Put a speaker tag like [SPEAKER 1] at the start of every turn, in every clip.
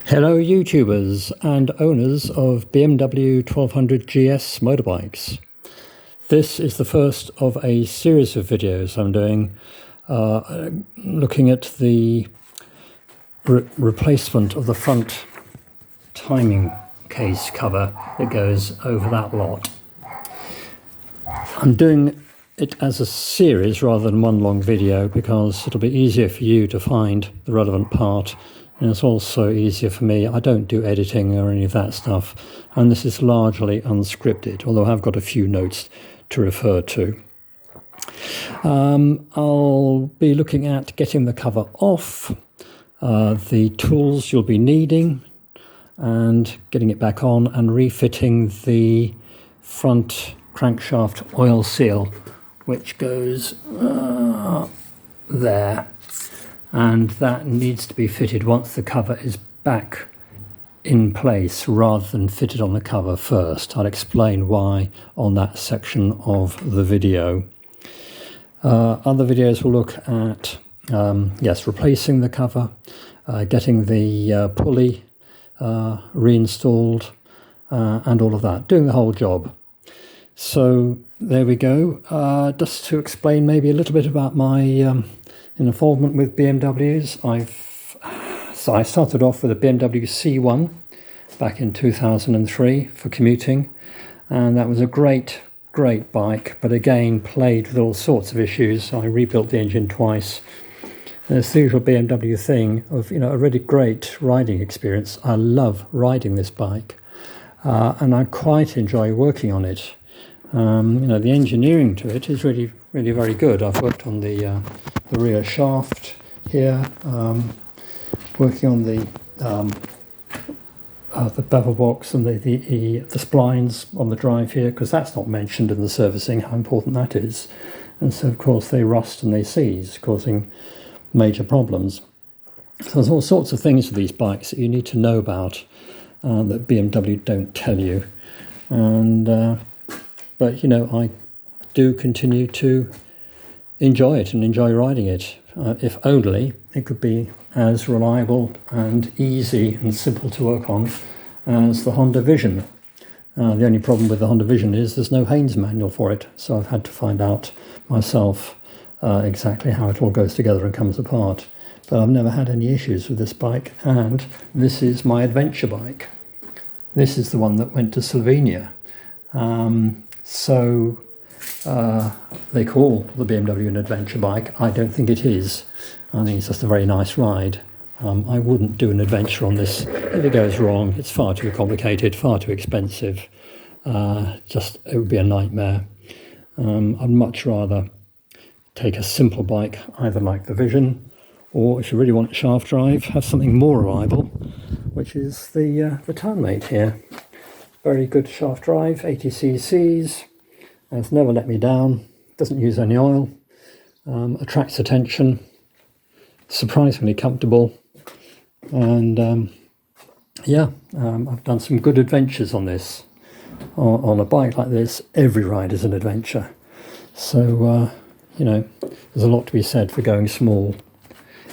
[SPEAKER 1] Hello YouTubers and owners of BMW 1200 GS motorbikes. This is the first of a series of videos I'm doing looking at the replacement of the front timing case cover that goes over that lot. I'm doing it as a series rather than one long video because it'll be easier for you to find the relevant part. And it's also easier for me. I don't do editing or any of that stuff. And this is largely unscripted, although I've got a few notes to refer to. I'll be looking at getting the cover off, the tools you'll be needing, and getting it back on, and refitting the front crankshaft oil seal, which goes there. And that needs to be fitted once the cover is back in place rather than fitted on the cover first. I'll explain why on that section of the video. Other videos will look at, replacing the cover, getting the pulley reinstalled, and all of that, doing the whole job. So there we go. Just to explain maybe a little bit about my involvement with BMWs. I started off with a BMW C1 back in 2003 for commuting, and that was a great bike, but again plagued with all sorts of issues. I rebuilt the engine twice. And it's the usual BMW thing of, a really great riding experience. I love riding this bike, and I quite enjoy working on it. The engineering to it is really very good. I've worked on the rear shaft here, working on the bevel box and the splines on the drive here, because that's not mentioned in the servicing, how important that is. And so, of course, they rust and they seize, causing major problems. So there's all sorts of things with these bikes that you need to know about that BMW don't tell you. And but I do continue to enjoy it and enjoy riding it. If only it could be as reliable and easy and simple to work on as the Honda Vision. The only problem with the Honda Vision is there's no Haynes manual for it, so I've had to find out myself exactly how it all goes together and comes apart. But I've never had any issues with this bike, and this is my adventure bike. This is the one that went to Slovenia. So they call the BMW an adventure bike. I don't think it is. I think it's just a very nice ride. I wouldn't do an adventure on this. If it goes wrong, it's far too complicated, far too expensive. It would be a nightmare. I'd much rather take a simple bike, either like the Vision, or if you really want shaft drive, have something more reliable, which is the Townmate here. Very good shaft drive, 80 cc's. It's never let me down, doesn't use any oil, attracts attention, surprisingly comfortable, and I've done some good adventures on this. On a bike like this, every ride is an adventure. So, there's a lot to be said for going small.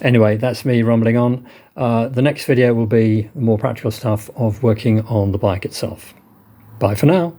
[SPEAKER 1] Anyway, that's me rumbling on. The next video will be the more practical stuff of working on the bike itself. Bye for now.